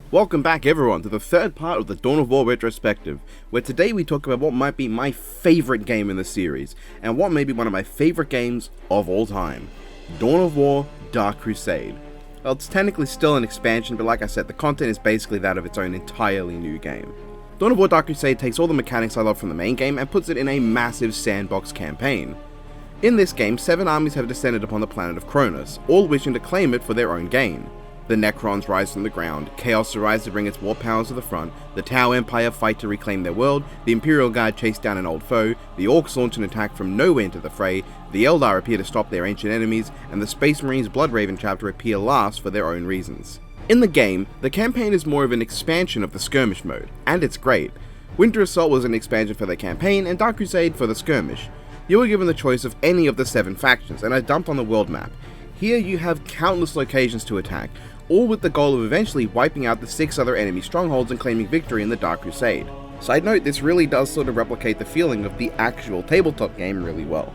Welcome back everyone to the third part of the Dawn of War Retrospective, where today we talk about what might be my favourite game in the series, and what may be one of my favourite games of all time, Dawn of War Dark Crusade. Well, it's technically still an expansion, but like I said, the content is basically that of its own entirely new game. Dawn of War Dark Crusade takes all the mechanics I love from the main game and puts it in a massive sandbox campaign. In this game, 7 armies have descended upon the planet of Kronos, all wishing to claim it for their own gain. The Necrons rise from the ground, Chaos arrives to bring its war powers to the front, the Tao Empire fight to reclaim their world, the Imperial Guard chase down an old foe, the Orcs launch an attack from nowhere into the fray, the Eldar appear to stop their ancient enemies, and the Space Marines Bloodraven chapter appear last for their own reasons. In the game, the campaign is more of an expansion of the skirmish mode, and it's great. Winter Assault was an expansion for the campaign, and Dark Crusade for the skirmish. You were given the choice of any of the 7 factions, and are dumped on the world map. Here you have countless locations to attack, all with the goal of eventually wiping out the 6 other enemy strongholds and claiming victory in the Dark Crusade. Side note, this really does sort of replicate the feeling of the actual tabletop game really well.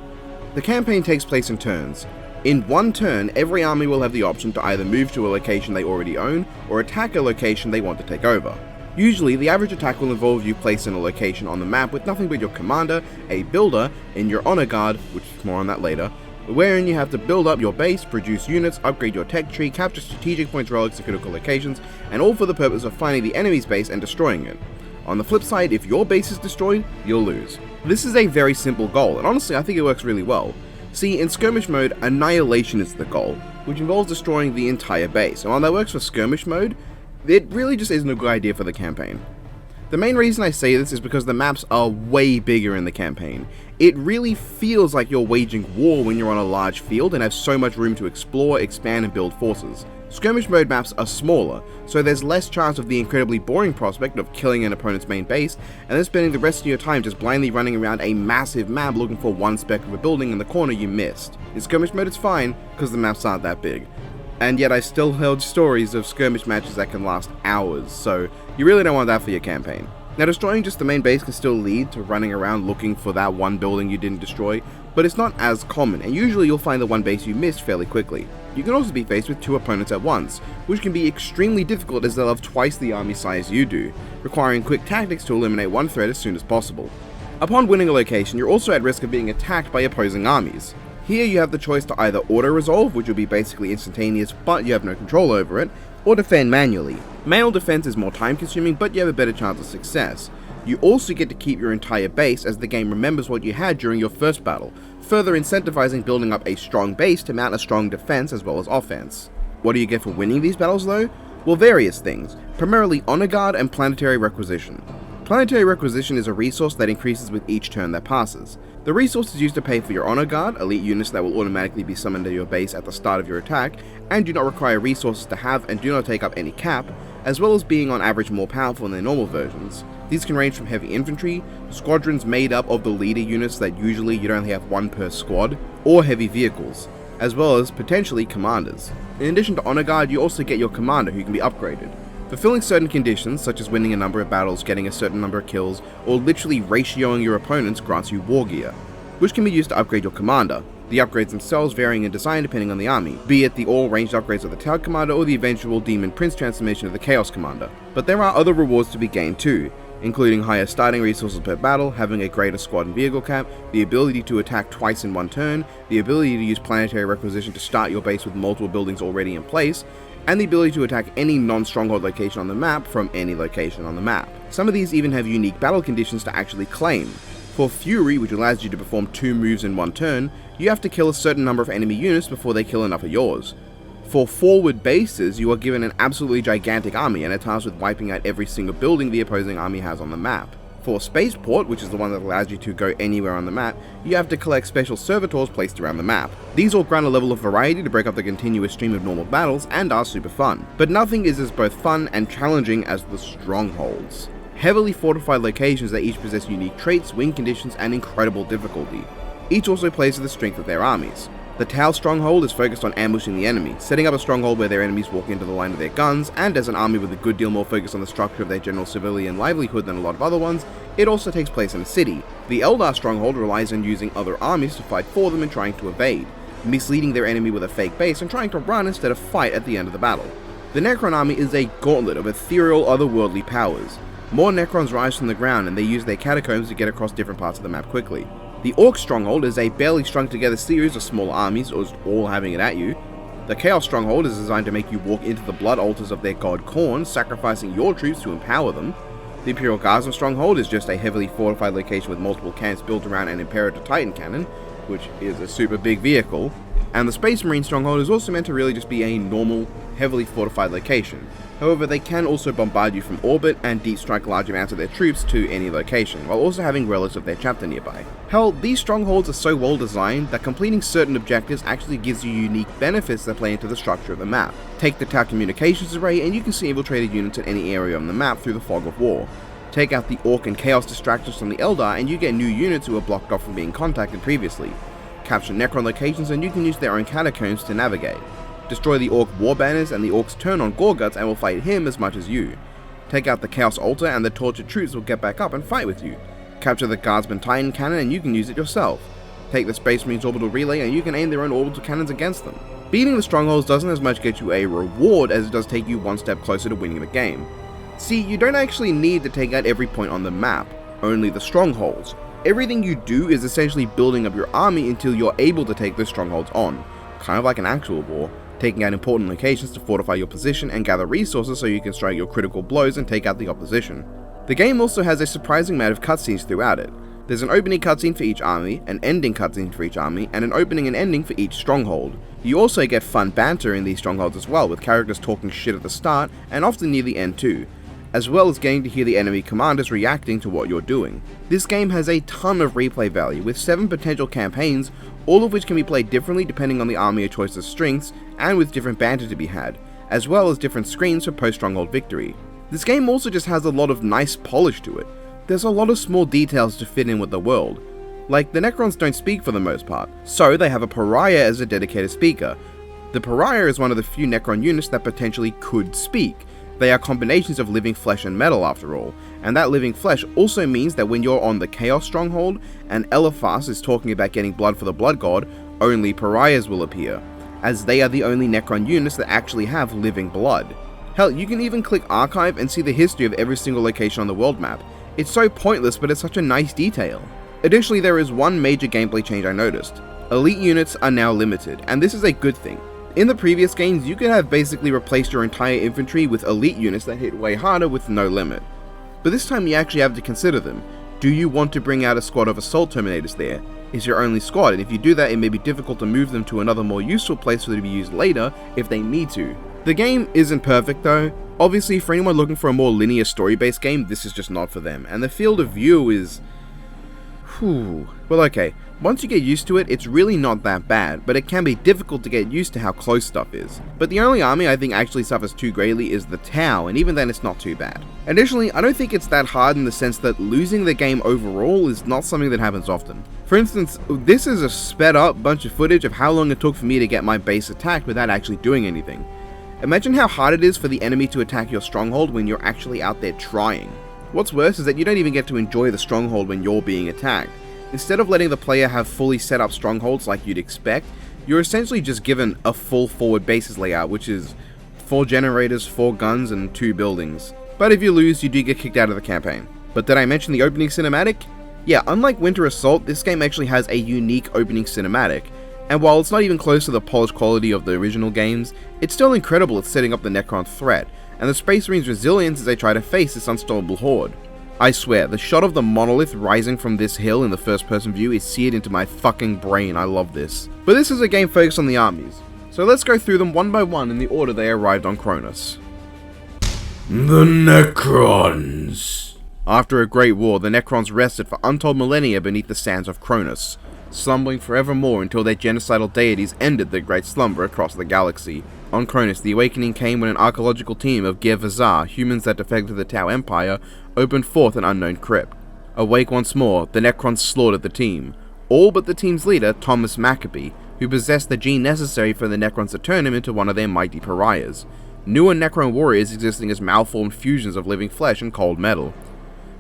The campaign takes place in turns. In one turn, every army will have the option to either move to a location they already own, or attack a location they want to take over. Usually, the average attack will involve you placing a location on the map with nothing but your commander, a builder, and your honor guard, which is more on that later, wherein you have to build up your base, produce units, upgrade your tech tree, capture strategic points, relics, and critical locations, and all for the purpose of finding the enemy's base and destroying it. On the flip side, if your base is destroyed, you'll lose. This is a very simple goal, and honestly I think it works really well. See, in skirmish mode, annihilation is the goal, which involves destroying the entire base, and while that works for skirmish mode, it really just isn't a good idea for the campaign. The main reason I say this is because the maps are way bigger in the campaign. It really feels like you're waging war when you're on a large field and have so much room to explore, expand, and build forces. Skirmish mode maps are smaller, so there's less chance of the incredibly boring prospect of killing an opponent's main base, and then spending the rest of your time just blindly running around a massive map looking for one speck of a building in the corner you missed. In skirmish mode it's fine, because the maps aren't that big. And yet I still heard stories of skirmish matches that can last hours, so you really don't want that for your campaign. Now, destroying just the main base can still lead to running around looking for that one building you didn't destroy, but it's not as common, and usually you'll find the one base you missed fairly quickly. You can also be faced with 2 opponents at once, which can be extremely difficult as they'll have twice the army size you do, requiring quick tactics to eliminate one threat as soon as possible. Upon winning a location, you're also at risk of being attacked by opposing armies. Here you have the choice to either auto-resolve, which will be basically instantaneous but you have no control over it, or defend manually. Manual defense is more time consuming, but you have a better chance of success. You also get to keep your entire base as the game remembers what you had during your first battle, further incentivizing building up a strong base to mount a strong defense as well as offense. What do you get for winning these battles though? Well, various things, primarily honor guard and planetary requisition. Planetary requisition is a resource that increases with each turn that passes. The resource is used to pay for your honor guard, elite units that will automatically be summoned to your base at the start of your attack, and do not require resources to have and do not take up any cap, as well as being on average more powerful than their normal versions. These can range from heavy infantry, squadrons made up of the leader units that usually you'd only have 1 per squad, or heavy vehicles, as well as potentially commanders. In addition to honor guard, you also get your commander who can be upgraded. Fulfilling certain conditions, such as winning a number of battles, getting a certain number of kills, or literally ratioing your opponents grants you war gear, which can be used to upgrade your commander, the upgrades themselves varying in design depending on the army, be it the all-ranged upgrades of the Tau Commander or the eventual Demon Prince transformation of the Chaos Commander. But there are other rewards to be gained too, including higher starting resources per battle, having a greater squad and vehicle cap, the ability to attack twice in one turn, the ability to use planetary requisition to start your base with multiple buildings already in place, and the ability to attack any non-stronghold location on the map from any location on the map. Some of these even have unique battle conditions to actually claim. For Fury, which allows you to perform 2 moves in one turn, you have to kill a certain number of enemy units before they kill enough of yours. For forward bases, you are given an absolutely gigantic army and are tasked with wiping out every single building the opposing army has on the map. For Spaceport, which is the one that allows you to go anywhere on the map, you have to collect special servitors placed around the map. These all grant a level of variety to break up the continuous stream of normal battles and are super fun, but nothing is as both fun and challenging as the Strongholds. Heavily fortified locations that each possess unique traits, win conditions, and incredible difficulty. Each also plays to the strength of their armies. The Tau stronghold is focused on ambushing the enemy, setting up a stronghold where their enemies walk into the line of their guns, and as an army with a good deal more focus on the structure of their general civilian livelihood than a lot of other ones, it also takes place in a city. The Eldar stronghold relies on using other armies to fight for them and trying to evade, misleading their enemy with a fake base and trying to run instead of fight at the end of the battle. The Necron army is a gauntlet of ethereal, otherworldly powers. More Necrons rise from the ground and they use their catacombs to get across different parts of the map quickly. The Orc Stronghold is a barely strung together series of small armies, all having it at you. The Chaos Stronghold is designed to make you walk into the blood altars of their god Khorne, sacrificing your troops to empower them. The Imperial Guard Stronghold is just a heavily fortified location with multiple camps built around an Imperator Titan cannon, which is a super big vehicle. And the Space Marine Stronghold is also meant to really just be a normal, heavily fortified location. However, they can also bombard you from orbit and deep strike large amounts of their troops to any location, while also having relics of their chapter nearby. Hell, these strongholds are so well designed that completing certain objectives actually gives you unique benefits that play into the structure of the map. Take the Tau Communications Array and you can see infiltrated units in any area on the map through the fog of war. Take out the Orc and Chaos distractors from the Eldar and you get new units who were blocked off from being contacted previously. Capture Necron locations and you can use their own catacombs to navigate. Destroy the Orc war banners and the Orcs turn on Gorguts and will fight him as much as you. Take out the Chaos altar and the tortured troops will get back up and fight with you. Capture the Guardsman Titan cannon and you can use it yourself. Take the Space Marines orbital relay and you can aim their own orbital cannons against them. Beating the strongholds doesn't as much get you a reward as it does take you one step closer to winning the game. See, you don't actually need to take out every point on the map, only the strongholds. Everything you do is essentially building up your army until you're able to take those strongholds on, kind of like an actual war, taking out important locations to fortify your position and gather resources so you can strike your critical blows and take out the opposition. The game also has a surprising amount of cutscenes throughout it. There's an opening cutscene for each army, an ending cutscene for each army, and an opening and ending for each stronghold. You also get fun banter in these strongholds as well, with characters talking shit at the start and often near the end too, as well as getting to hear the enemy commanders reacting to what you're doing. This game has a ton of replay value, with 7 potential campaigns, all of which can be played differently depending on the army of choice's strengths, and with different banter to be had, as well as different screens for post-stronghold victory. This game also just has a lot of nice polish to it. There's a lot of small details to fit in with the world. Like, the Necrons don't speak for the most part, so they have a pariah as a dedicated speaker. The pariah is one of the few Necron units that potentially could speak. They are combinations of living flesh and metal after all, and that living flesh also means that when you're on the Chaos Stronghold and Eliphas is talking about getting blood for the Blood God, only pariahs will appear, as they are the only Necron units that actually have living blood. Hell, you can even click archive and see the history of every single location on the world map. It's so pointless, but it's such a nice detail. Additionally, there is one major gameplay change I noticed. Elite units are now limited, and this is a good thing. In the previous games, you could have basically replaced your entire infantry with elite units that hit way harder with no limit. But this time you actually have to consider them. Do you want to bring out a squad of Assault Terminators there? Is your only squad, and if you do that, it may be difficult to move them to another more useful place for them to be used later if they need to. The game isn't perfect though. Obviously, for anyone looking for a more linear story-based game, this is just not for them, and the field of view is... well okay, once you get used to it, it's really not that bad, but it can be difficult to get used to how close stuff is. But the only army I think actually suffers too greatly is the Tau, and even then it's not too bad. Additionally, I don't think it's that hard in the sense that losing the game overall is not something that happens often. For instance, this is a sped up bunch of footage of how long it took for me to get my base attacked without actually doing anything. Imagine how hard it is for the enemy to attack your stronghold when you're actually out there trying. What's worse is that you don't even get to enjoy the stronghold when you're being attacked. Instead of letting the player have fully set up strongholds like you'd expect, you're essentially just given a full forward bases layout, which is 4 generators, 4 guns, and 2 buildings. But if you lose, you do get kicked out of the campaign. But did I mention the opening cinematic? Yeah, unlike Winter Assault, this game actually has a unique opening cinematic, and while it's not even close to the polished quality of the original games, it's still incredible at setting up the Necron threat, and the Space Marines' resilience as they try to face this unstoppable horde. I swear, the shot of the monolith rising from this hill in the first person view is seared into my fucking brain. I love this. But this is a game focused on the armies, so let's go through them one by one in the order they arrived on Kronos. The Necrons. After a great war, the Necrons rested for untold millennia beneath the sands of Kronos, slumbering forevermore until their genocidal deities ended their great slumber across the galaxy. On Kronos, the awakening came when an archaeological team of Ger-Vazar, humans that defected to the Tao Empire, opened forth an unknown crypt. Awake once more, the Necrons slaughtered the team, all but the team's leader, Thomas Maccabee, who possessed the gene necessary for the Necrons to turn him into one of their mighty pariahs. Newer Necron warriors existing as malformed fusions of living flesh and cold metal,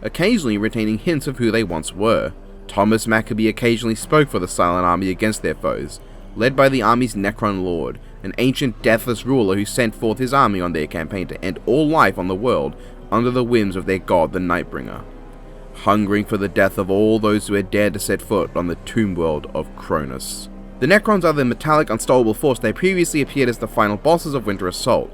occasionally retaining hints of who they once were. Thomas Maccabee occasionally spoke for the Silent Army against their foes, led by the army's Necron Lord, an ancient deathless ruler who sent forth his army on their campaign to end all life on the world under the whims of their god, the Nightbringer, hungering for the death of all those who had dared to set foot on the tomb world of Cronus. The Necrons are the metallic, unstoppable force they previously appeared as the final bosses of Winter Assault,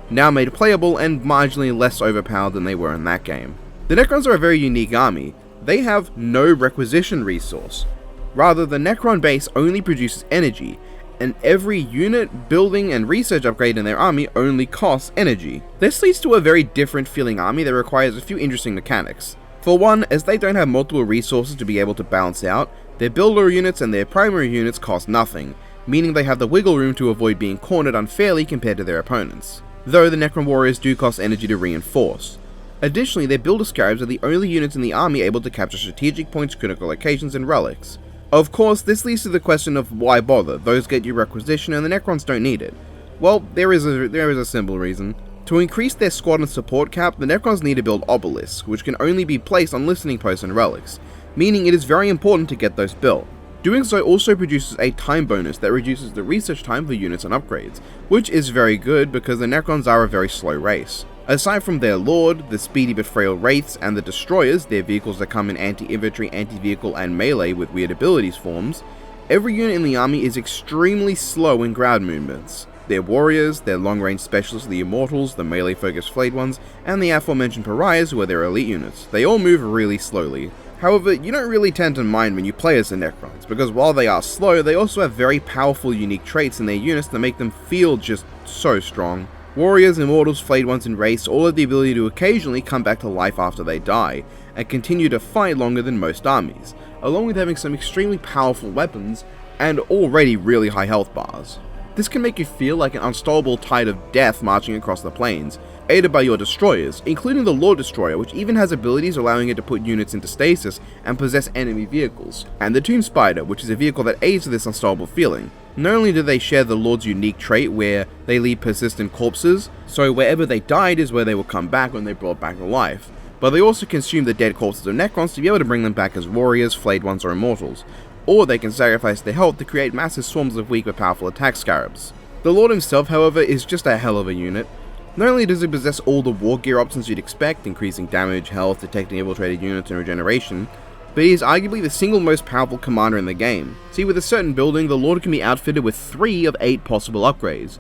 now made playable and marginally less overpowered than they were in that game. The Necrons are a very unique army. They have no requisition resource. Rather, the Necron base only produces energy, and every unit, building, and research upgrade in their army only costs energy. This leads to a very different feeling army that requires a few interesting mechanics. For one, as they don't have multiple resources to be able to balance out, their builder units and their primary units cost nothing, meaning they have the wiggle room to avoid being cornered unfairly compared to their opponents, though the Necron warriors do cost energy to reinforce. Additionally, their builder scarabs are the only units in the army able to capture strategic points, critical locations, and relics. Of course, this leads to the question of why bother, those get you requisition and the Necrons don't need it. Well, there is a simple reason. To increase their squad and support cap, the Necrons need to build obelisks, which can only be placed on listening posts and relics, meaning it is very important to get those built. Doing so also produces a time bonus that reduces the research time for units and upgrades, which is very good because the Necrons are a very slow race. Aside from their lord, the speedy but frail wraiths, and the destroyers, their vehicles that come in anti-infantry, anti-vehicle, and melee with weird abilities forms, every unit in the army is extremely slow in ground movements. Their warriors, their long-range specialists, the immortals, the melee-focused flayed ones, and the aforementioned pariahs who are their elite units, they all move really slowly. However, you don't really tend to mind when you play as the Necrons, because while they are slow, they also have very powerful unique traits in their units that make them feel just so strong. Warriors, immortals, flayed ones, and wraiths all have the ability to occasionally come back to life after they die, and continue to fight longer than most armies, along with having some extremely powerful weapons and already really high health bars. This can make you feel like an unstoppable tide of death marching across the plains, aided by your destroyers, including the Lord Destroyer, which even has abilities allowing it to put units into stasis and possess enemy vehicles, and the Tomb Spider, which is a vehicle that aids with this unstoppable feeling. Not only do they share the Lord's unique trait where they leave persistent corpses, so wherever they died is where they will come back when they're brought back to life, but they also consume the dead corpses of Necrons to be able to bring them back as warriors, flayed ones, or immortals, or they can sacrifice their health to create massive swarms of weak but powerful attack scarabs. The Lord himself, however, is just a hell of a unit. Not only does he possess all the war gear options you'd expect, increasing damage, health, detecting infiltrated units, and regeneration, but he is arguably the single most powerful commander in the game. See, with a certain building, the Lord can be outfitted with 3 of 8 possible upgrades.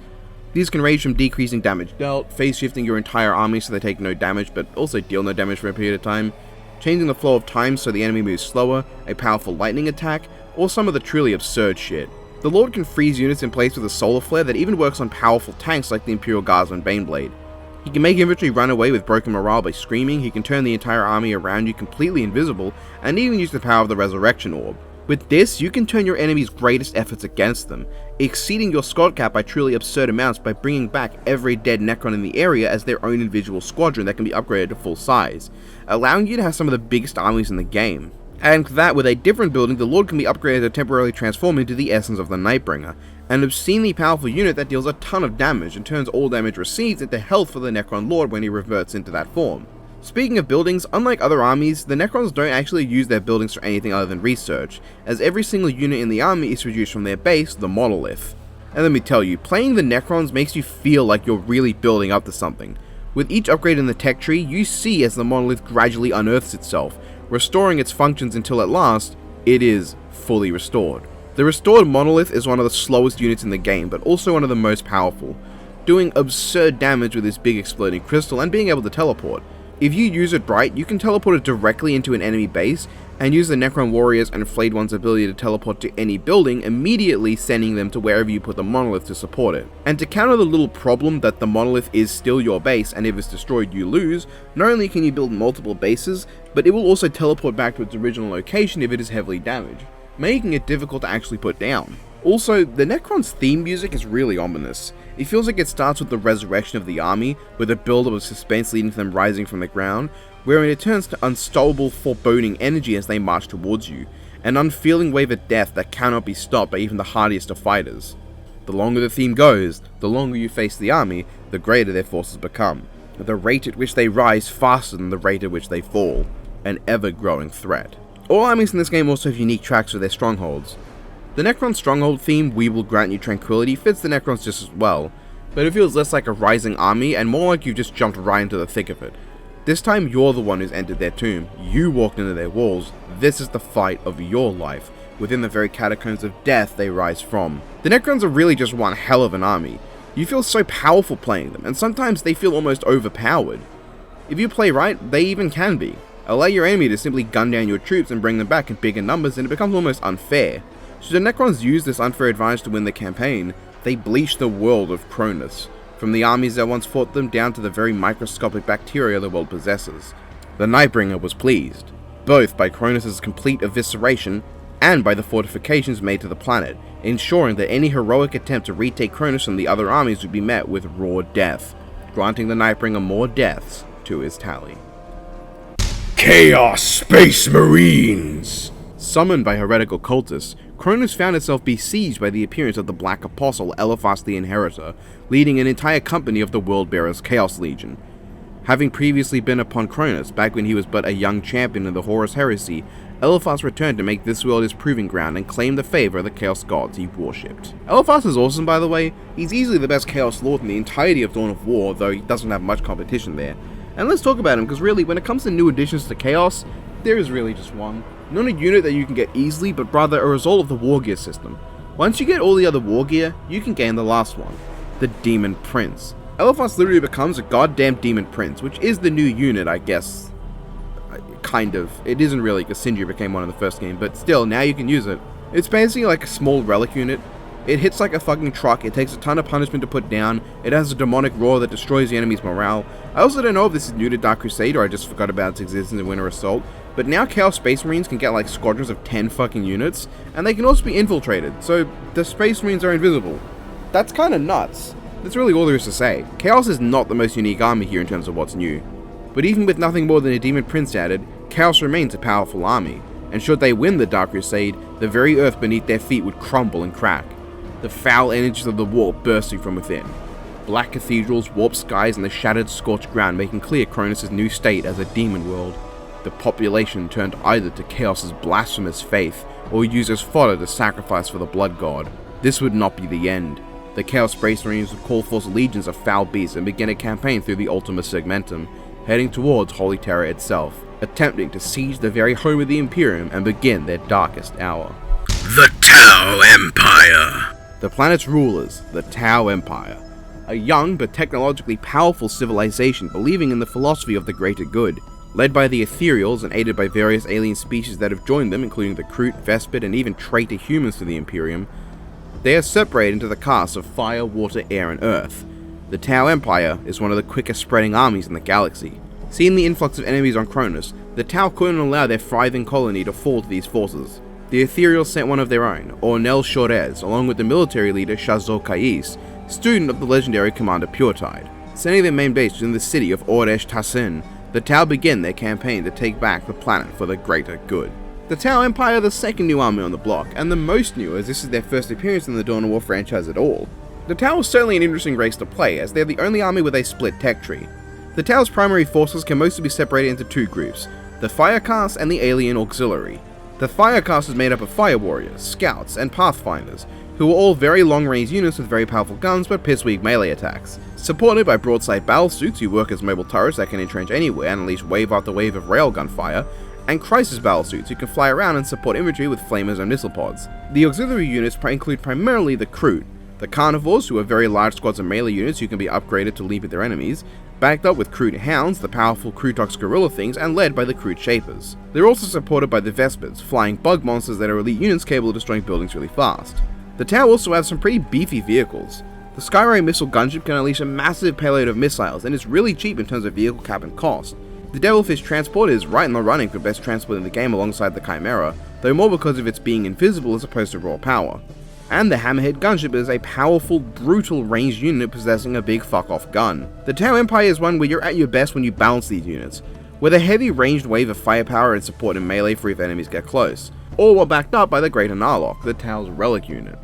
These can range from decreasing damage dealt, phase shifting your entire army so they take no damage but also deal no damage for a period of time, changing the flow of time so the enemy moves slower, a powerful lightning attack, or some of the truly absurd shit. The Lord can freeze units in place with a solar flare that even works on powerful tanks like the Imperial Guards on Baneblade. He can make infantry run away with broken morale by screaming, he can turn the entire army around you completely invisible, and even use the power of the Resurrection Orb. With this, you can turn your enemy's greatest efforts against them, exceeding your squad cap by truly absurd amounts by bringing back every dead Necron in the area as their own individual squadron that can be upgraded to full size, allowing you to have some of the biggest armies in the game. And that, with a different building, the Lord can be upgraded to temporarily transform into the essence of the Nightbringer, an obscenely powerful unit that deals a ton of damage and turns all damage received into health for the Necron Lord when he reverts into that form. Speaking of buildings, unlike other armies, the Necrons don't actually use their buildings for anything other than research, as every single unit in the army is produced from their base, the Monolith. And let me tell you, playing the Necrons makes you feel like you're really building up to something. With each upgrade in the tech tree, you see as the Monolith gradually unearths itself, restoring its functions until at last, it is fully restored. The restored Monolith is one of the slowest units in the game, but also one of the most powerful, doing absurd damage with this big exploding crystal and being able to teleport. If you use it right, you can teleport it directly into an enemy base, and use the Necron Warriors and Flayed One's ability to teleport to any building, immediately sending them to wherever you put the Monolith to support it. And to counter the little problem that the Monolith is still your base, and if it's destroyed you lose, not only can you build multiple bases, but it will also teleport back to its original location if it is heavily damaged, making it difficult to actually put down. Also, the Necron's theme music is really ominous. It feels like it starts with the resurrection of the army, with a build-up of suspense leading to them rising from the ground, wherein it turns to unstoppable, foreboding energy as they march towards you, an unfeeling wave of death that cannot be stopped by even the hardiest of fighters. The longer the theme goes, the longer you face the army, the greater their forces become, the rate at which they rise faster than the rate at which they fall, an ever-growing threat. All armies in this game also have unique tracks for their strongholds. The Necron Stronghold theme, "We will grant you tranquility," fits the Necrons just as well, but it feels less like a rising army and more like you've just jumped right into the thick of it. This time you're the one who's entered their tomb, you walked into their walls, this is the fight of your life, within the very catacombs of death they rise from. The Necrons are really just one hell of an army. You feel so powerful playing them, and sometimes they feel almost overpowered. If you play right, they even can be. Allow your enemy to simply gun down your troops and bring them back in bigger numbers and it becomes almost unfair. Should the Necrons use this unfair advantage to win the campaign, they bleach the world of Cronus, from the armies that once fought them down to the very microscopic bacteria the world possesses. The Nightbringer was pleased, both by Cronus' complete evisceration and by the fortifications made to the planet, ensuring that any heroic attempt to retake Cronus from the other armies would be met with raw death, granting the Nightbringer more deaths to his tally. Chaos Space Marines! Summoned by heretical cultists, Cronus found itself besieged by the appearance of the Black Apostle Eliphas the Inheritor, leading an entire company of the World-Bearers Chaos Legion. Having previously been upon Cronus back when he was but a young champion in the Horus Heresy, Eliphas returned to make this world his proving ground and claim the favor of the Chaos Gods he worshipped. Eliphas is awesome, by the way. He's easily the best Chaos Lord in the entirety of Dawn of War, though he doesn't have much competition there. And let's talk about him, because really, when it comes to new additions to Chaos, there is really just one. Not a unit that you can get easily, but rather a result of the War Gear system. Once you get all the other War Gear, you can gain the last one, the Demon Prince. Eliphas literally becomes a goddamn Demon Prince, which is the new unit, I guess. Kind of. It isn't really, because Sindri became one in the first game, but still, now you can use it. It's basically like a small relic unit. It hits like a fucking truck, it takes a ton of punishment to put down, it has a demonic roar that destroys the enemy's morale. I also don't know if this is new to Dark Crusade or I just forgot about its existence in Winter Assault, but now Chaos Space Marines can get like squadrons of 10 fucking units, and they can also be infiltrated, so the Space Marines are invisible. That's kinda nuts. That's really all there is to say. Chaos is not the most unique army here in terms of what's new. But even with nothing more than a Demon Prince added, Chaos remains a powerful army, and should they win the Dark Crusade, the very earth beneath their feet would crumble and crack, the foul energies of the warp bursting from within. Black cathedrals, warped skies, and the shattered, scorched ground making clear Cronus' new state as a demon world. The population turned either to Chaos' blasphemous faith, or used as fodder to sacrifice for the Blood God. This would not be the end. The Chaos Space Marines would call forth legions of foul beasts and begin a campaign through the Ultima Segmentum, heading towards Holy Terror itself, attempting to seize the very home of the Imperium and begin their darkest hour. The Tao Empire! The planet's rulers, the Tao Empire. A young but technologically powerful civilization believing in the philosophy of the greater good. Led by the Ethereals and aided by various alien species that have joined them, including the Kroot, Vespid, and even traitor humans to the Imperium, they are separated into the castes of Fire, Water, Air, and Earth. The Tao Empire is one of the quickest spreading armies in the galaxy. Seeing the influx of enemies on Cronus, the Tau couldn't allow their thriving colony to fall to these forces. The Ethereals sent one of their own, Ornel Shorez, along with the military leader Shazot Kais, student of the legendary Commander Puretide. Sending their main base within the city of Ordesh Tassin, the Tau begin their campaign to take back the planet for the greater good. The Tau Empire are the second new army on the block, and the most new as this is their first appearance in the Dawn of War franchise at all. The Tau is certainly an interesting race to play, as they're the only army with a split tech tree. The Tau's primary forces can mostly be separated into two groups, the Fire Caste and the Alien Auxiliary. The Fire Caste is made up of Fire Warriors, Scouts, and Pathfinders, who are all very long-range units with very powerful guns but piss-weak melee attacks, supported by broadside battlesuits who work as mobile turrets that can entrench anywhere and unleash wave after wave of railgun fire, and crisis battlesuits who can fly around and support infantry with flamers and missile pods. The auxiliary units include primarily the Kroot, the Carnivores, who are very large squads of melee units who can be upgraded to leap at their enemies, backed up with Kroot Hounds, the powerful Krootox gorilla things, and led by the Kroot Shapers. They're also supported by the Vespids, flying bug monsters that are elite units capable of destroying buildings really fast. The Tau also have some pretty beefy vehicles. The Skyray missile gunship can unleash a massive payload of missiles, and it's really cheap in terms of vehicle cap and cost. The Devilfish transport is right in the running for best transport in the game alongside the Chimera, though more because of its being invisible as opposed to raw power. And the Hammerhead gunship is a powerful, brutal ranged unit possessing a big fuck-off gun. The Tau Empire is one where you're at your best when you balance these units, with a heavy ranged wave of firepower and support in melee for if enemies get close, all while backed up by the Greater Narlock, the Tau's relic unit.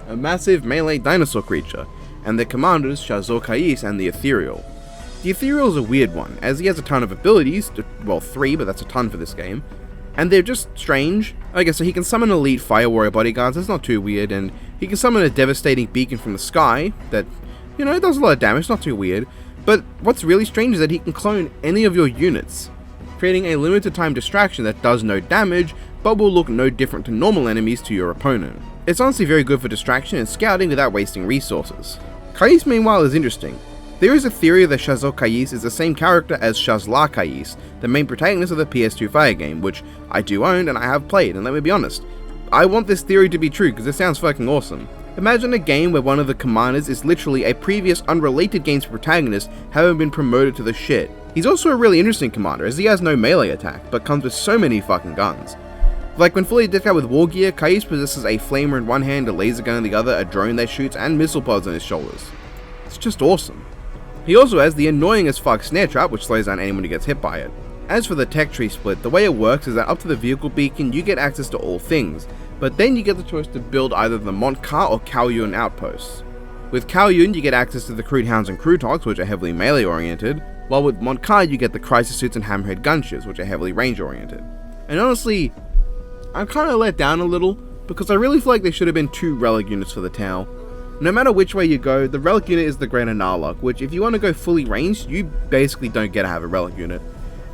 A massive melee dinosaur creature, and their commanders Shazot Kais and the Ethereal. The Ethereal is a weird one, as he has a ton of abilities, well 3, but that's a ton for this game, and they're just strange. Okay, so he can summon elite fire warrior bodyguards, that's not too weird, and he can summon a devastating beacon from the sky that, you know, does a lot of damage, not too weird. But what's really strange is that he can clone any of your units, creating a limited time distraction that does no damage, but will look no different to normal enemies to your opponent. It's honestly very good for distraction and scouting without wasting resources. Kais meanwhile is interesting. There is a theory that Shazot Kais is the same character as Shazla Kais, the main protagonist of the PS2 Fire game, which I do own and I have played, and let me be honest, I want this theory to be true because it sounds fucking awesome. Imagine a game where one of the commanders is literally a previous unrelated game's protagonist having been promoted to the shit. He's also a really interesting commander as he has no melee attack, but comes with so many fucking guns. Like when fully decked out with war gear, Kais possesses a flamer in one hand, a laser gun in the other, a drone that shoots, and missile pods on his shoulders. It's just awesome. He also has the annoying as fuck snare trap, which slows down anyone who gets hit by it. As for the tech tree split, the way it works is that up to the vehicle beacon you get access to all things, but then you get the choice to build either the Montkar or Kaoyun outposts. With Kaoyun you get access to the Crude Hounds and Crutogs, which are heavily melee oriented, while with Montkar you get the Crisis Suits and Hammerhead Gunships, which are heavily range oriented. And honestly, I'm kinda let down a little, because I really feel like there should have been 2 relic units for the Tau. No matter which way you go, the relic unit is the Greater Narlock, which if you want to go fully ranged, you basically don't get to have a relic unit.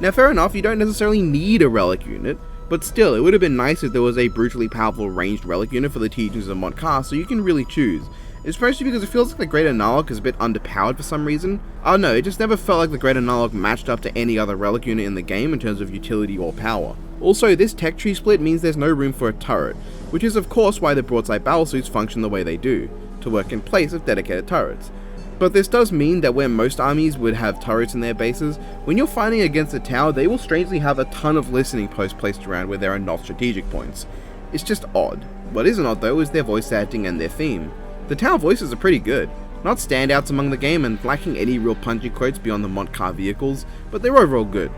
Now fair enough, you don't necessarily need a relic unit, but still, it would have been nice if there was a brutally powerful ranged relic unit for the teachings of Montkar, so you can really choose. Especially because it feels like the Greater Narlock is a bit underpowered for some reason. I don't know, it just never felt like the Greater Narlock matched up to any other relic unit in the game in terms of utility or power. Also, this tech tree split means there's no room for a turret, which is of course why the broadside battlesuits function the way they do, to work in place of dedicated turrets. But this does mean that where most armies would have turrets in their bases, when you're fighting against a Tau, they will strangely have a ton of listening posts placed around where there are not strategic points. It's just odd. What isn't odd though is their voice acting and their theme. The Tau voices are pretty good, not standouts among the game and lacking any real punchy quotes beyond the Montkar vehicles, but they're overall good.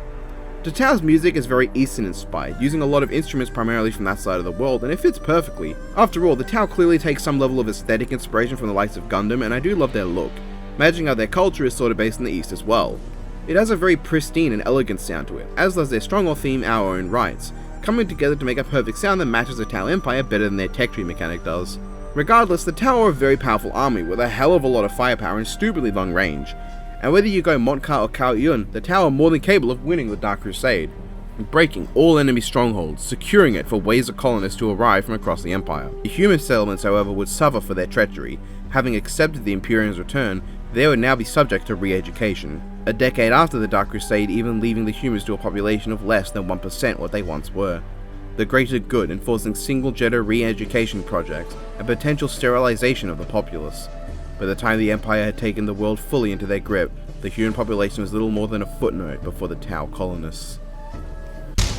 The Tau's music is very Eastern inspired, using a lot of instruments primarily from that side of the world, and it fits perfectly. After all, the Tau clearly takes some level of aesthetic inspiration from the likes of Gundam, and I do love their look, matching how their culture is sort of based in the East as well. It has a very pristine and elegant sound to it, as does their Stronghold theme Our Own Rights, coming together to make a perfect sound that matches the Tao Empire better than their tech tree mechanic does. Regardless, the Tau are a very powerful army with a hell of a lot of firepower and stupidly long range. And whether you go Montkar or Kaoyun, the Tau are more than capable of winning the Dark Crusade, breaking all enemy strongholds, securing it for waves of colonists to arrive from across the Empire. The human settlements, however, would suffer for their treachery. Having accepted the Imperium's return, they would now be subject to re-education. A decade after the Dark Crusade, even leaving the humans to a population of less than 1% what they once were. The greater good enforcing single-gender re-education projects and potential sterilization of the populace. By the time the Empire had taken the world fully into their grip, the human population was little more than a footnote before the Tau colonists.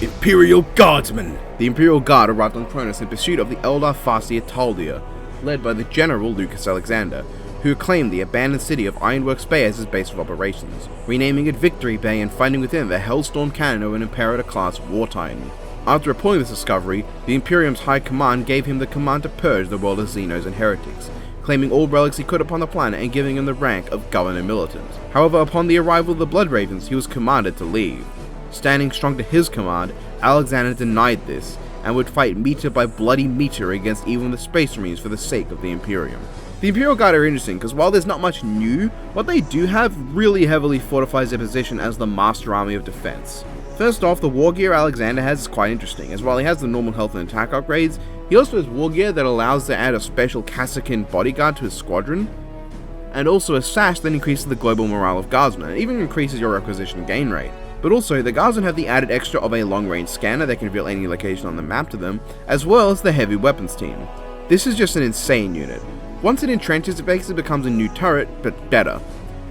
Imperial Guardsmen! The Imperial Guard arrived on Cronus in pursuit of the Eldar Farseer Taldir, led by the General Lucas Alexander, who claimed the abandoned city of Ironworks Bay as his base of operations, renaming it Victory Bay and finding within the Hellstorm cannon of an Imperator-class war titan. After reporting this discovery, the Imperium's High Command gave him the command to purge the world of Xenos and heretics, claiming all relics he could upon the planet and giving him the rank of Governor Militant. However, upon the arrival of the Blood Ravens, he was commanded to leave. Standing strong to his command, Alexander denied this, and would fight meter by bloody meter against even the Space Marines for the sake of the Imperium. The Imperial Guard are interesting because while there's not much new, what they do have really heavily fortifies their position as the master army of defense. First off, the war gear Alexander has is quite interesting, as while he has the normal health and attack upgrades, he also has war gear that allows to add a special Kassakin bodyguard to his squadron, and also a sash that increases the global morale of guardsmen, and even increases your requisition gain rate. But also, the guardsmen have the added extra of a long-range scanner that can reveal any location on the map to them, as well as the heavy weapons team. This is just an insane unit. Once it entrenches, it basically becomes a new turret, but better.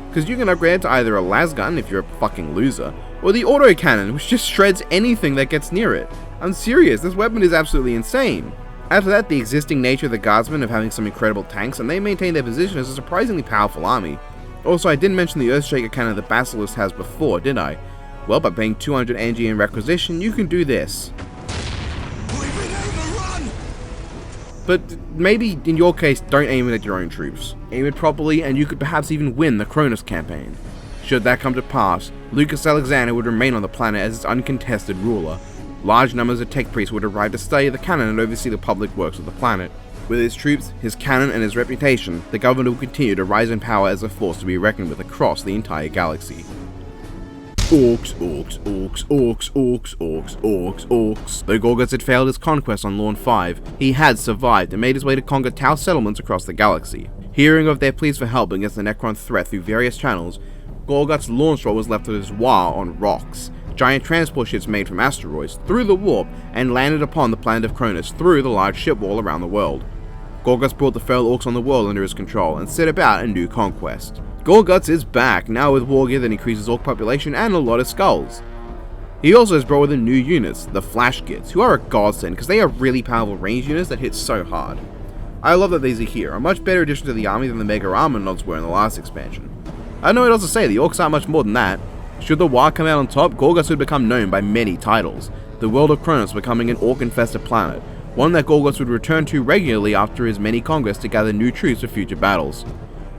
Because you can upgrade to either a lasgun if you're a fucking loser, or the autocannon, which just shreds anything that gets near it. I'm serious, this weapon is absolutely insane. After that, the existing nature of the guardsmen of having some incredible tanks, and they maintain their position as a surprisingly powerful army. Also, I didn't mention the Earthshaker cannon the Basilisk has before, did I? Well, by paying 200 NG in requisition, you can do this. But maybe in your case, don't aim it at your own troops. Aim it properly and you could perhaps even win the Cronus campaign. Should that come to pass, Lucas Alexander would remain on the planet as its uncontested ruler, Large numbers of tech priests would arrive to study the canon and oversee the public works of the planet. With his troops, his cannon, and his reputation, the governor will continue to rise in power as a force to be reckoned with across the entire galaxy. Orcs, orcs, orcs, orcs, orcs, orcs, orcs, orcs. Though Gorguts had failed his conquest on Lorn 5, he had survived and made his way to conquer Tau settlements across the galaxy. Hearing of their pleas for help against the Necron threat through various channels, Gorguts' launch rod was left with his war on rocks, giant transport ships made from asteroids, through the warp, and landed upon the planet of Cronus through the large ship wall around the world. Gorguts brought the feral orcs on the world under his control and set about a new conquest. Gorguts is back, now with war gear that increases orc population and a lot of skulls. He also has brought with him new units, the Flash Gits, who are a godsend because they are really powerful range units that hit so hard. I love that these are here, a much better addition to the army than the Mega Armor Nods were in the last expansion. I don't know what else to say, the orcs aren't much more than that. Should the war come out on top, Gorguts would become known by many titles, the world of Cronus becoming an orc-infested planet, one that Gorguts would return to regularly after his many conquests to gather new troops for future battles.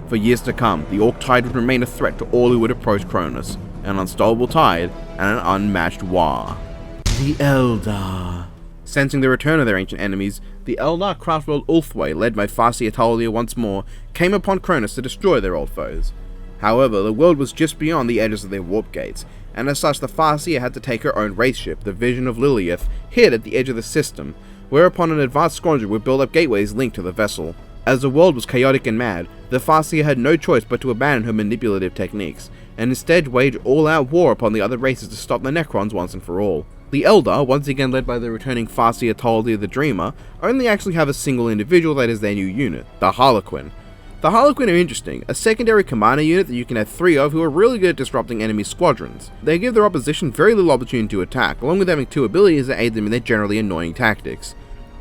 For years to come, the Orc Tide would remain a threat to all who would approach Cronus, an unstoppable tide and an unmatched war. The Eldar. Sensing the return of their ancient enemies, the Eldar craftworld Ulthway, led by Farsi Atalia once more, came upon Cronus to destroy their old foes. However, the world was just beyond the edges of their warp gates, and as such the Farsia had to take her own race ship, the Vision of Lilith, hid at the edge of the system, whereupon an advanced squadron would build up gateways linked to the vessel. As the world was chaotic and mad, the Farsia had no choice but to abandon her manipulative techniques, and instead wage all-out war upon the other races to stop the Necrons once and for all. The Eldar, once again led by the returning Farsi Atalia the Dreamer, only actually have a single individual that is their new unit, the Harlequin. The Harlequin are interesting, a secondary commander unit that you can have 3 of who are really good at disrupting enemy squadrons. They give their opposition very little opportunity to attack, along with having 2 abilities that aid them in their generally annoying tactics.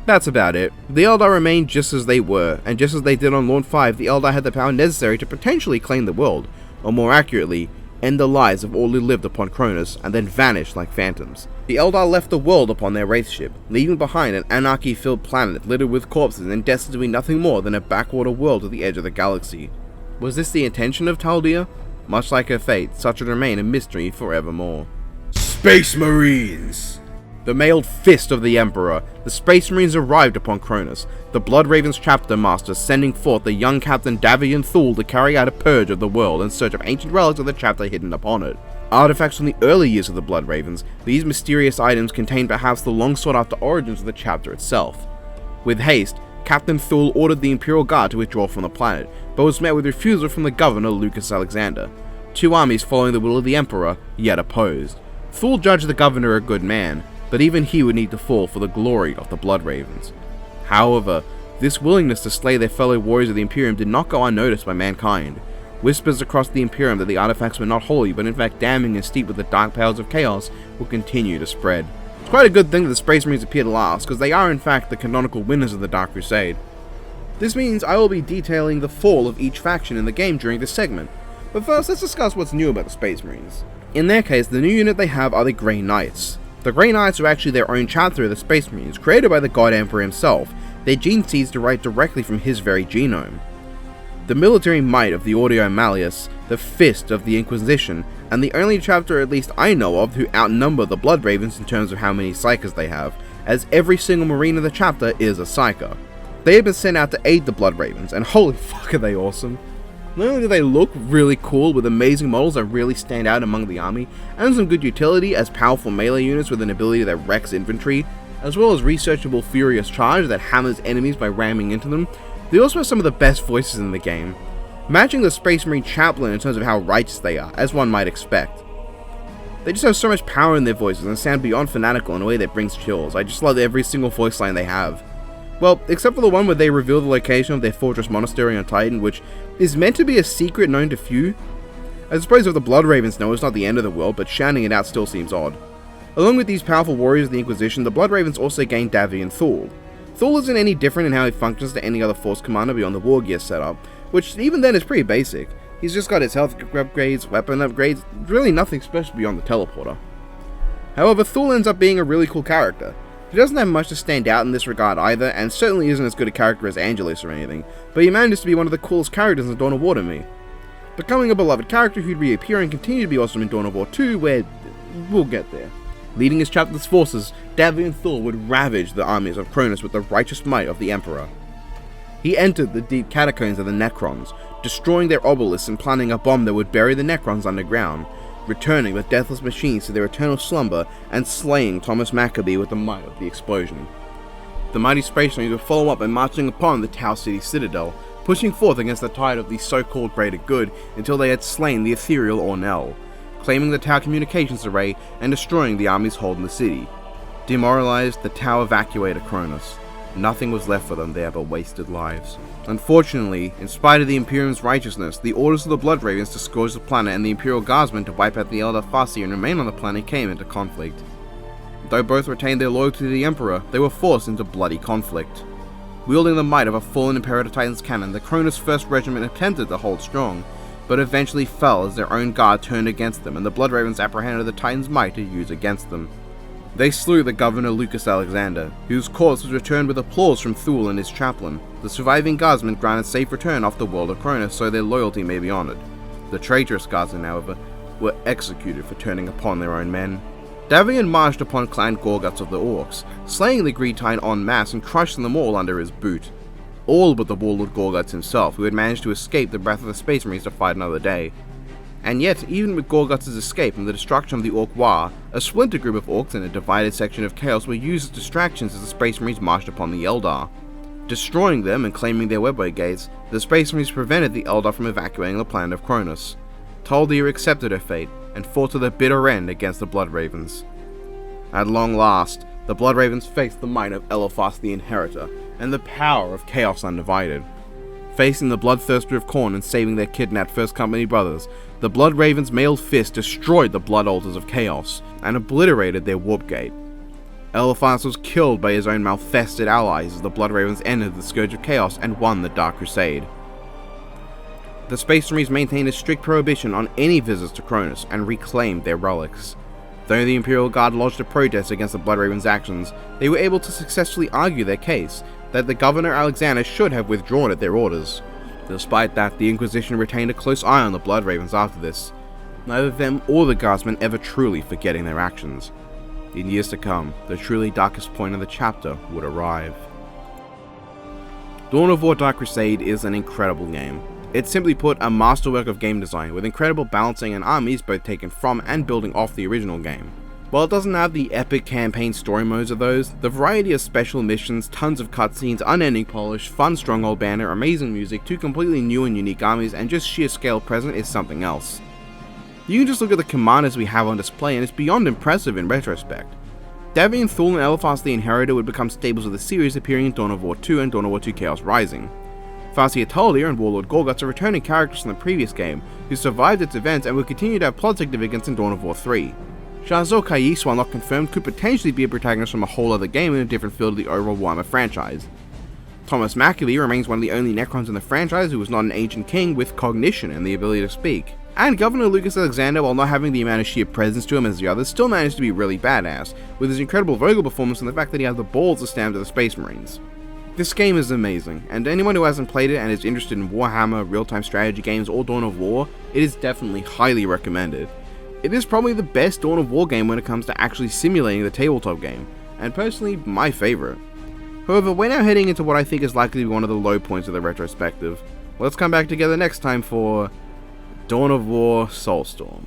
That's about it. The Eldar remain just as they were, and just as they did on Lorn 5, the Eldar had the power necessary to potentially claim the world, or more accurately, end the lives of all who lived upon Cronus, and then vanish like phantoms. The Eldar left the world upon their wraith ship, leaving behind an anarchy-filled planet littered with corpses and destined to be nothing more than a backwater world at the edge of the galaxy. Was this the intention of Taldia? Much like her fate, such would remain a mystery forevermore. Space Marines! The mailed fist of the Emperor, the Space Marines arrived upon Cronus, the Blood Ravens chapter master sending forth the young Captain Davian Thule to carry out a purge of the world in search of ancient relics of the chapter hidden upon it. Artifacts from the early years of the Blood Ravens, these mysterious items contain perhaps the long sought after origins of the chapter itself. With haste, Captain Thule ordered the Imperial Guard to withdraw from the planet, but was met with refusal from the governor Lucas Alexander. 2 armies following the will of the Emperor, yet opposed. Thule judged the governor a good man, but even he would need to fall for the glory of the Blood Ravens. However, this willingness to slay their fellow warriors of the Imperium did not go unnoticed by mankind. Whispers across the Imperium that the artifacts were not holy, but in fact damning and steeped with the dark powers of chaos, will continue to spread. It's quite a good thing that the Space Marines appeared last, because they are in fact the canonical winners of the Dark Crusade. This means I will be detailing the fall of each faction in the game during this segment, but first let's discuss what's new about the Space Marines. In their case, the new unit they have are the Grey Knights. The Grey Knights are actually their own chapter of the Space Marines, created by the God Emperor himself. Their gene seeds derive directly from his very genome. The military might of the Audio Malleus, the fist of the Inquisition, and the only chapter at least I know of who outnumber the Blood Ravens in terms of how many Psychers they have, as every single Marine in the chapter is a Psyker. They have been sent out to aid the Blood Ravens, and holy fuck are they awesome. Not only do they look really cool with amazing models that really stand out among the army, and some good utility as powerful melee units with an ability that wrecks infantry, as well as researchable furious charge that hammers enemies by ramming into them, they also have some of the best voices in the game, matching the Space Marine chaplain in terms of how righteous they are, as one might expect. They just have so much power in their voices and sound beyond fanatical in a way that brings chills. I just love every single voice line they have. Well, except for the one where they reveal the location of their fortress monastery on Titan, which is meant to be a secret known to few. I suppose if the Blood Ravens know it's not the end of the world, but shouting it out still seems odd. Along with these powerful warriors of the Inquisition, the Blood Ravens also gain Davian Thule. Thule isn't any different in how he functions to any other Force Commander beyond the War Gear setup, which even then is pretty basic. He's just got his health upgrades, weapon upgrades, really nothing special beyond the teleporter. However, Thule ends up being a really cool character. He doesn't have much to stand out in this regard either, and certainly isn't as good a character as Angelus or anything, but he manages to be one of the coolest characters in Dawn of War to me. Becoming a beloved character who'd reappear and continue to be awesome in Dawn of War 2, where we'll get there. Leading his chapter's forces, Davian Thul would ravage the armies of Cronus with the righteous might of the Emperor. He entered the deep catacombs of the Necrons, destroying their obelisks and planting a bomb that would bury the Necrons underground, returning the deathless machines to their eternal slumber and slaying Thomas Maccabee with the might of the explosion. The mighty Space Marines would follow up by marching upon the Tau City Citadel, pushing forth against the tide of the so-called greater good until they had slain the ethereal Ornell, claiming the Tau communications array and destroying the armies holding the city. Demoralized, the Tau evacuated Cronus. Nothing was left for them there but wasted lives. Unfortunately, in spite of the Imperium's righteousness, the orders of the Blood Ravens to scourge the planet and the Imperial Guardsmen to wipe out the Eldar Farsi and remain on the planet came into conflict. Though both retained their loyalty to the Emperor, they were forced into bloody conflict. Wielding the might of a fallen Imperator Titan's cannon, the Cronus 1st Regiment attempted to hold strong, but eventually fell as their own guard turned against them and the Blood Ravens apprehended the Titan's might to use against them. They slew the governor Lucas Alexander, whose corpse was returned with applause from Thul and his chaplain. The surviving guardsmen granted safe return off the world of Cronus so their loyalty may be honoured. The traitorous guardsmen, however, were executed for turning upon their own men. Davian marched upon Clan Gorguts of the Orcs, slaying the Greed Titan en masse and crushing them all under his boot. All but the warlord Gorguts himself, who had managed to escape the breath of the Space Marines to fight another day. And yet, even with Gorguts' escape and the destruction of the Orc War, a splinter group of Orcs in a divided section of Chaos were used as distractions as the Space Marines marched upon the Eldar. Destroying them and claiming their webway gates, the Space Marines prevented the Eldar from evacuating the planet of Cronus. Taldir accepted her fate and fought to the bitter end against the Blood Ravens. At long last, the Blood Ravens faced the might of Eliphas the Inheritor and the power of Chaos Undivided. Facing the Bloodthirster of Khorne and saving their kidnapped First Company brothers, the Blood Ravens' mailed fist destroyed the Blood Altars of Chaos and obliterated their warp gate. Eliphas was killed by his own malfested allies as the Blood Ravens entered the Scourge of Chaos and won the Dark Crusade. The Space Marines maintained a strict prohibition on any visits to Cronus and reclaimed their relics. Though the Imperial Guard lodged a protest against the Blood Ravens' actions, they were able to successfully argue their case that the Governor Alexander should have withdrawn at their orders. Despite that, the Inquisition retained a close eye on the Blood Ravens after this, neither them or the Guardsmen ever truly forgetting their actions. In years to come, the truly darkest point of the chapter would arrive. Dawn of War Dark Crusade is an incredible game. It's simply put a masterwork of game design with incredible balancing and armies both taken from and building off the original game. While it doesn't have the epic campaign story modes of those, the variety of special missions, tons of cutscenes, unending polish, fun stronghold banner, amazing music, 2 completely new and unique armies, and just sheer scale present is something else. You can just look at the commanders we have on display and it's beyond impressive in retrospect. Davian Thul and Eliphas the Inheritor would become staples of the series, appearing in Dawn of War 2 and Dawn of War 2 Chaos Rising. Farseer Taldir and Warlord Gorguts are returning characters from the previous game, who survived its events and will continue to have plot significance in Dawn of War 3. Shahzor Kais, while not confirmed, could potentially be a protagonist from a whole other game in a different field of the overall Warhammer franchise. Thomas Maccabee remains one of the only Necrons in the franchise who was not an ancient king with cognition and the ability to speak. And Governor Lucas Alexander, while not having the amount of sheer presence to him as the others, still managed to be really badass, with his incredible vocal performance and the fact that he has the balls to stand to the Space Marines. This game is amazing, and anyone who hasn't played it and is interested in Warhammer, real-time strategy games, or Dawn of War, it is definitely highly recommended. It is probably the best Dawn of War game when it comes to actually simulating the tabletop game, and personally, my favourite. However, we're now heading into what I think is likely to be one of the low points of the retrospective. Let's come back together next time for Dawn of War Soulstorm.